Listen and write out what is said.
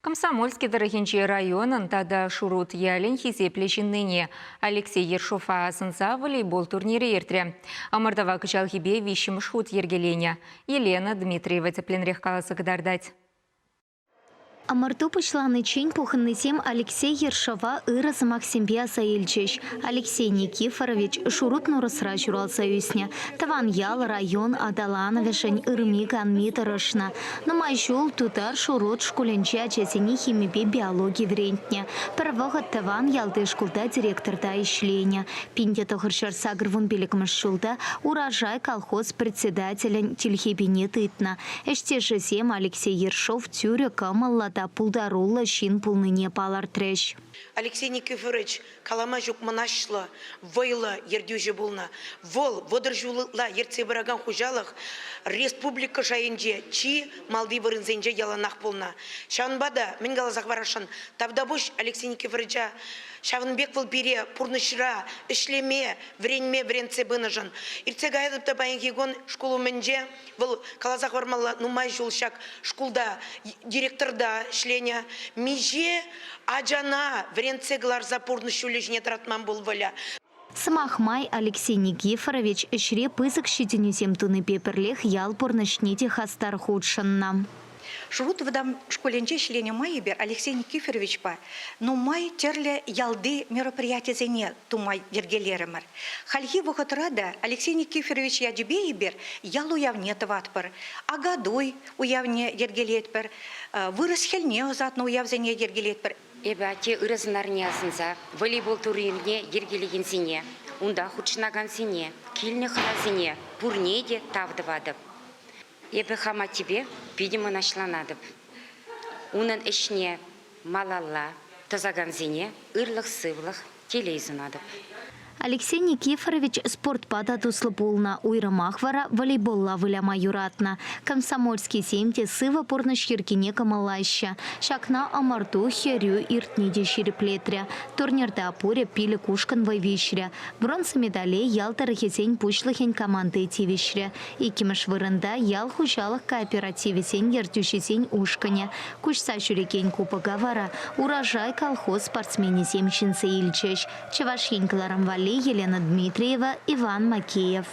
Комсомольский дорогинчий районын тада шурут ялин хизеплешін ныне. Алексей Ершова сынса волейбол турнире ертре. Амардава кычалхибе вишім шут ергелене. Елена Дмитриева тепленрех каласы кадардать. Амарту пышланы чень пухыннысем Алексей Ершова ырыз Максимбе Саильчич. Алексей Никифорович шурут нурысра журалса үсне. Таван ял район адалановешень ырмик анмит ырышна. Намайшул тутар шурут школенче ачесени химипе биологии врентне. Первогат таван ялды шкулда директорда ишлене. Пинде тохыршар сагрвун беликмыш шулда урожай колхоз председателен тильхибине тытна. Эште жесем Алексей Ершов тюря камалла пулдарулла шин пулныне палар треш. Алексей Никифорович калама жук манашла, войла ердюже булна. Вол водержула ерце бараган хужалах республика жайынже чи малды вырынзенже яланах булна. Шанбада мен галазах варашан тавдабуш Алексей Никифоровича Шавынбек вол бире пурнышра ишлеме вренме вренце бынажан. Ирце гайдып та байнгигон школу менже вол калазах вармала нумай жулшак школда директорда шленя миже аджана вренце глар запурны шулежне тратман был воля. Самахмай Алексей Никифорович шре пызык щитинюсем туны пеперлех ял порнышните хастар худшанна. Шурут выдам школенче члене майбер Алексей Никифорович па, но май терле ялды мероприятия зене тумай дергелеремер. Хальхи вохотрада Алексей Никифорович ядюбе ибер ял уявне таватпер, а годой уявне дергелетпер, вырос хельне озатно уявзене дергелетпер. Эбате ырызынарне асынса, волейбол турнирне дергелеген сене, унда худшынаган сене, кильне харазене, пурнеде тавдывадып. Ебе хама тебе, видимо, нашланадып. Унын ішне малалла, тазаганзине, ырлых сывлых, телейзунадып. Алексей Никифорович спортпада туслы полна, уйрамахвара волейболла выляма юратна. Комсомольский семте сыва порныш еркине камалайща. Шакна амарту херю иртниде ширеплетря. Турнирда апуре пили кушкан вайвишря. Бронза медалей ял тарахесень пушлыхень команды тивишря. Икимыш вырында ял хужалых кооперативесень ертюшесень ушканя. Кушса шурекень купага вара. Урожай колхоз спортсмене семщинцы Ильчеш. Чавашинкларам вали Елена Дмитриева, Иван Макеев.